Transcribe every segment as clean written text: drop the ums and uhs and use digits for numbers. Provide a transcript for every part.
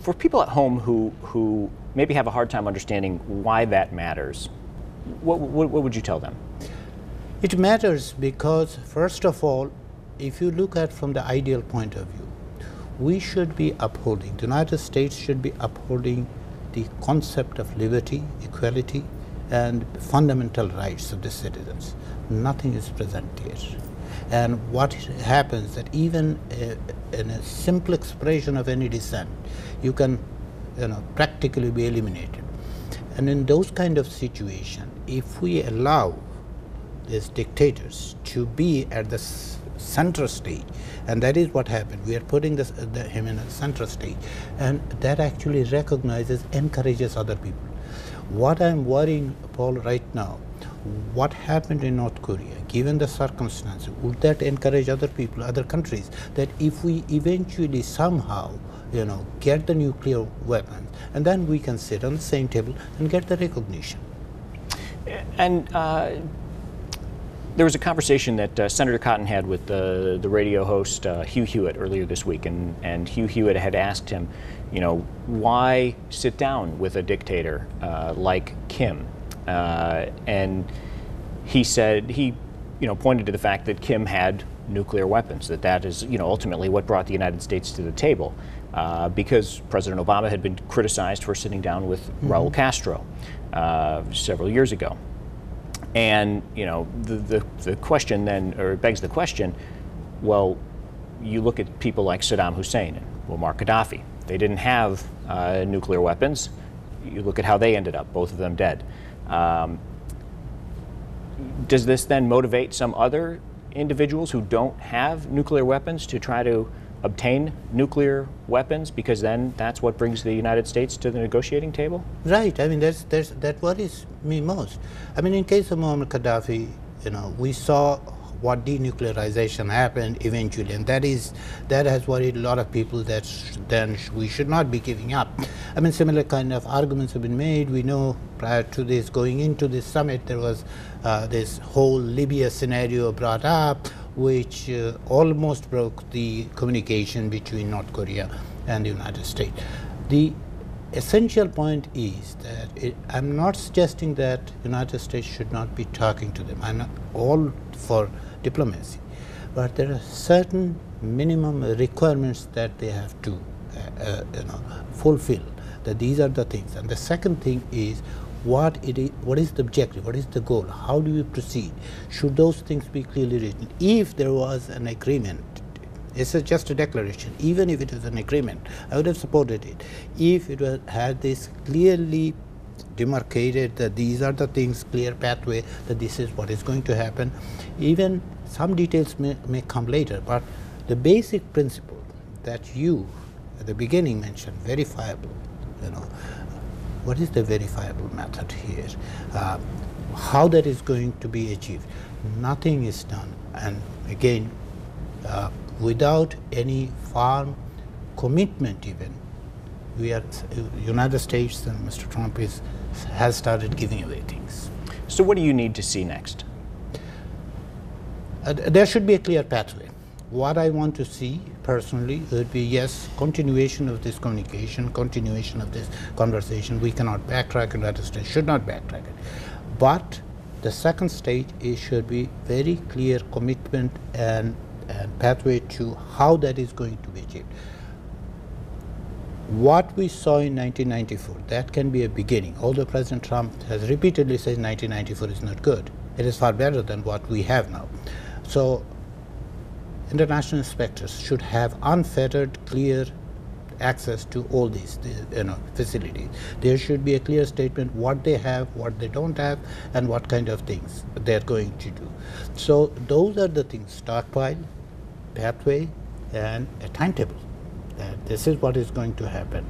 For people at home who maybe have a hard time understanding why that matters, what would you tell them? It matters because, first of all, if you look at from the ideal point of view, we should be upholding, the United States should be upholding the concept of liberty, equality, and fundamental rights of the citizens. Nothing is present here. And what happens that even in a simple expression of any dissent, you can practically be eliminated. And in those kind of situations, if we allow these dictators to be at the center stage, and that is what happened. We are putting him in a center stage, and that actually recognizes, encourages other people. What I'm worrying, Paul, right now, what happened in North Korea, given the circumstances, would that encourage other people, other countries, that if we eventually somehow get the nuclear weapons, and then we can sit on the same table and get the recognition. And there was a conversation that Senator Cotton had with the radio host Hugh Hewitt earlier this week, and Hugh Hewitt had asked him, why sit down with a dictator like Kim? And he said, he pointed to the fact that Kim had nuclear weapons, that is ultimately what brought the United States to the table, because President Obama had been criticized for sitting down with Raul Castro several years ago. And the question then, or it begs the question, well, you look at people like Saddam Hussein and Muammar Gaddafi. They didn't have nuclear weapons. You look at how they ended up, both of them dead. Does this then motivate some other individuals who don't have nuclear weapons to try to obtain nuclear weapons, because then that's what brings the United States to the negotiating table? Right. I mean, that worries me most. I mean, in case of Muammar Gaddafi, we saw what denuclearization happened eventually, and that has worried a lot of people, that then we should not be giving up. I mean, similar kind of arguments have been made. We know prior to this, going into this summit, there was this whole Libya scenario brought up, which almost broke the communication between North Korea and the United States. The essential point is that I'm not suggesting that the United States should not be talking to them. I'm not all for diplomacy, but there are certain minimum requirements that they have to fulfill, that these are the things. And the second thing is, what is the objective, what is the goal, how do we proceed? Should those things be clearly written? If there was an agreement, it's just a declaration, even if it is an agreement, I would have supported it. If it had this clearly demarcated, that these are the things, clear pathway, that this is what is going to happen. Even some details may come later, but the basic principle that you at the beginning mentioned, verifiable, what is the verifiable method here? How that is going to be achieved? Nothing is done, and again, without any firm commitment even. United States and Mr. Trump has started giving away things. So what do you need to see next? There should be a clear pathway. What I want to see personally would be, yes, continuation of this communication, continuation of this conversation. We cannot backtrack, and United States should not backtrack it. But the second stage should be very clear commitment and pathway to how that is going to be achieved. What we saw in 1994, that can be a beginning. Although President Trump has repeatedly said 1994 is not good, it is far better than what we have now. So international inspectors should have unfettered, clear access to all these facilities. There should be a clear statement what they have, what they don't have, and what kind of things they're going to do. So those are the things: stockpile, pathway, and a timetable. This is what is going to happen.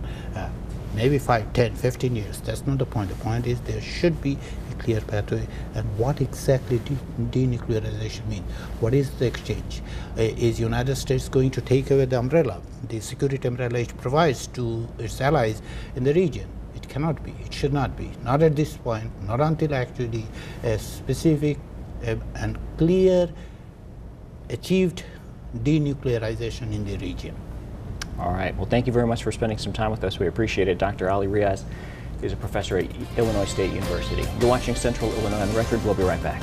Maybe 5, 10, 15 years, that's not the point. The point is there should be a clear pathway, and what exactly denuclearization means. What is the exchange? Is United States going to take away the umbrella, the security umbrella it provides to its allies in the region? It cannot be, it should not be, not at this point, not until actually a specific and clear achieved denuclearization in the region. All right. Well, thank you very much for spending some time with us. We appreciate it. Dr. Ali Riaz is a professor at Illinois State University. You're watching Central Illinois on the Record. We'll be right back.